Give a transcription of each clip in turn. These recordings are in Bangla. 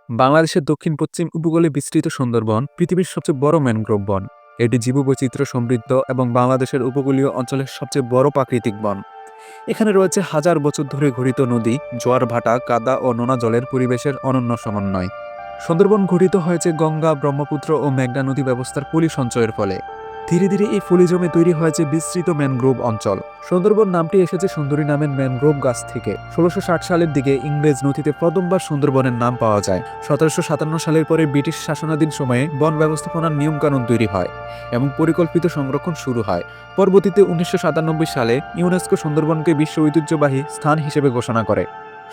বাংলাদেশের দক্ষিণ পশ্চিম উপকূলে বিস্তৃত সুন্দরবন পৃথিবীর সবচেয়ে বড় ম্যানগ্রোভ বন। এটি জীববৈচিত্র্য সমৃদ্ধ এবং বাংলাদেশের উপকূলীয় অঞ্চলের সবচেয়ে বড় প্রাকৃতিক বন। এখানে রয়েছে হাজার বছর ধরে ঘটিত নদী, জোয়ার ভাটা, কাদা ও নোনা জলের পরিবেশের অনন্য সমন্বয়। সুন্দরবন গঠিত হয়েছে গঙ্গা, ব্রহ্মপুত্র ও মেঘনা নদী ব্যবস্থার পলি সঞ্চয়ের ফলে। ধীরে ধীরে এই পলি জমে তৈরি হয়েছে বিস্তৃত ম্যানগ্রোভ অঞ্চল। সুন্দরবন নামটি এসেছে সুন্দরী নামের ম্যানগ্রোভ গাছ থেকে। ১৬৬০ সালের দিকে ইংরেজ নথিতে প্রথমবার সুন্দরবনের নাম পাওয়া যায়। ১৭৫৭ সালের পরে ব্রিটিশ শাসনাধীন সময়ে বন ব্যবস্থাপনার নিয়মকানুন তৈরি হয় এবং পরিকল্পিত সংরক্ষণ শুরু হয়। পরবর্তীতে ১৯৯৭ সালে ইউনেস্কো সুন্দরবনকে বিশ্ব ঐতিহ্যবাহী স্থান হিসেবে ঘোষণা করে।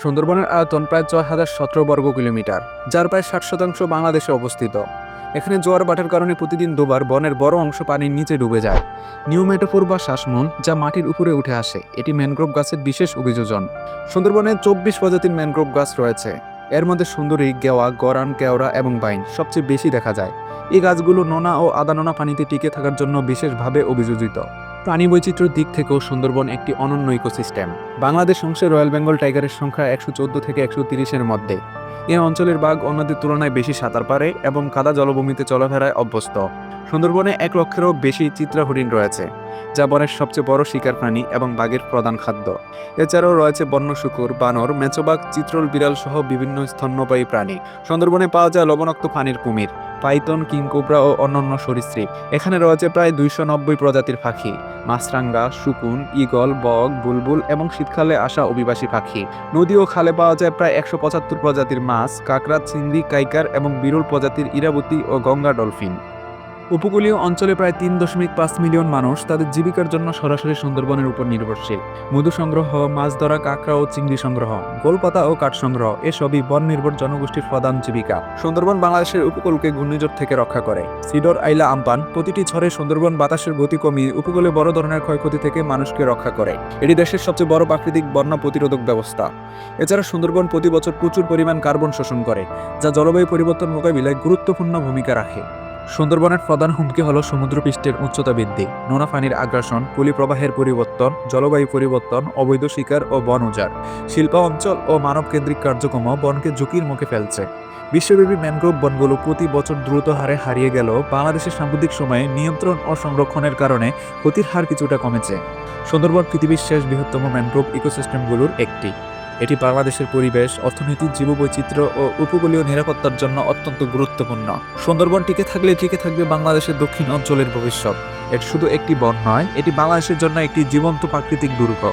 সুন্দরবনের আয়তন প্রায় ৬,০১৭ বর্গ কিলোমিটার, যার প্রায় ৬০% বাংলাদেশে অবস্থিত। এখানে জোয়ার ভাটার কারণে প্রতিদিন দুবার বনের বড় অংশ পানির নিচে ডুবে যায়। নিউমেটোফোর বা শ্বাসমূল, যা মাটির উপরে উঠে আসে, এটি ম্যানগ্রোভ গাছের বিশেষ অভিযোজন। সুন্দরবনে ২৪ প্রজাতির ম্যানগ্রোভ গাছ রয়েছে। এর মধ্যে সুন্দরী, গেওয়া, গরান, কেওড়া এবং বাইন সবচেয়ে বেশি দেখা যায়। এই গাছগুলো নোনা ও আধা-নোনা পানিতে টিকে থাকার জন্য বিশেষভাবে অভিযোজিত। প্রাণী বৈচিত্র্যের দিক থেকেও সুন্দরবন একটি অনন্য ইকোসিস্টেম। বাংলাদেশ অংশে রয়্যাল বেঙ্গল টাইগারের সংখ্যা ১১৪ থেকে ১৩০-এর মধ্যে। এ অঞ্চলের বাঘ অন্যদের তুলনায় বেশি সাঁতার পারে এবং কাদা জলভূমিতে চলাফেরায় অভ্যস্ত। সুন্দরবনে ১ লক্ষেরও বেশি চিত্রা হরিণ রয়েছে, যা বনের সবচেয়ে বড় শিকার প্রাণী এবং বাঘের প্রধান খাদ্য। এছাড়াও রয়েছে বন্য শূকর, বানর, মেছোবাঘ, চিত্রল বিড়াল সহ বিভিন্ন স্তন্যপায়ী প্রাণী। সুন্দরবনে পাওয়া যায় লবণাক্ত পানির কুমির, পাইথন, কিংকোবরা ও অন্যান্য সরীসৃপ। এখানে রয়েছে প্রায় ২৯০ প্রজাতির পাখি, মাছরাঙা, শকুন, ঈগল, বক, বুলবুল এবং শীতকালে আসা অভিবাসী পাখি। নদী ও খালে পাওয়া যায় প্রায় ১৭৫ প্রজাতির মাছ, কাঁকড়া, চিংড়ি, কাইকার এবং বিরল প্রজাতির ইরাবতী ও গঙ্গা ডলফিন। উপকূলীয় অঞ্চলে প্রায় ৩.৫ মিলিয়ন মানুষ তাদের জীবিকার জন্য সরাসরি সুন্দরবনের উপর নির্ভরশীল। মধু সংগ্রহ, মাছ ধরা, কাঁকড়া ও চিংড়ি সংগ্রহ, গোলপাতা ও কাঠ সংগ্রহ এসবই বন নির্ভর জনগোষ্ঠীর প্রধান জীবিকা। সুন্দরবন বাংলাদেশের উপকূলকে ঘূর্ণিঝড় থেকে রক্ষা করে। সিডর, আইলা, আমপান প্রতিটি ঝড়ে সুন্দরবন বাতাসের গতি কমিয়ে উপকূলে বড় ধরনের ক্ষয়ক্ষতি থেকে মানুষকে রক্ষা করে। এটি দেশের সবচেয়ে বড় প্রাকৃতিক বন্যা প্রতিরোধক ব্যবস্থা। এছাড়া সুন্দরবন প্রতি বছর প্রচুর পরিমাণ কার্বন শোষণ করে, যা জলবায়ু পরিবর্তন মোকাবিলায় গুরুত্বপূর্ণ ভূমিকা রাখে। সুন্দরবনের প্রধান হুমকি হল সমুদ্রপৃষ্ঠের উচ্চতা বৃদ্ধি, নোনা পানির আগ্রাসন, পলি প্রবাহের পরিবর্তন, জলবায়ু পরিবর্তন, অবৈধ শিকার ও বন উজাড়। শিল্প অঞ্চল ও মানবকেন্দ্রিক কার্যক্রম বনকে ঝুঁকির মুখে ফেলছে। বিশ্বব্যাপী ম্যানগ্রোভ বনগুলো প্রতি বছর দ্রুত হারে হারিয়ে গেলেও বাংলাদেশের সাম্প্রতিক সময়ে নিয়ন্ত্রণ ও সংরক্ষণের কারণে ক্ষতির হার কিছুটা কমেছে। সুন্দরবন পৃথিবীর শেষ বৃহত্তম ম্যানগ্রোভ ইকোসিস্টেমগুলোর একটি। এটি বাংলাদেশের পরিবেশ, অর্থনীতি, জীববৈচিত্র্য ও উপকূলীয় নিরাপত্তার জন্য অত্যন্ত গুরুত্বপূর্ণ। সুন্দরবন টিকে থাকলে টিকে থাকবে বাংলাদেশের দক্ষিণ অঞ্চলের ভবিষ্যৎ। এটি শুধু একটি বন নয়, এটি বাংলাদেশের জন্য একটি জীবন্ত প্রাকৃতিক দুর্গ।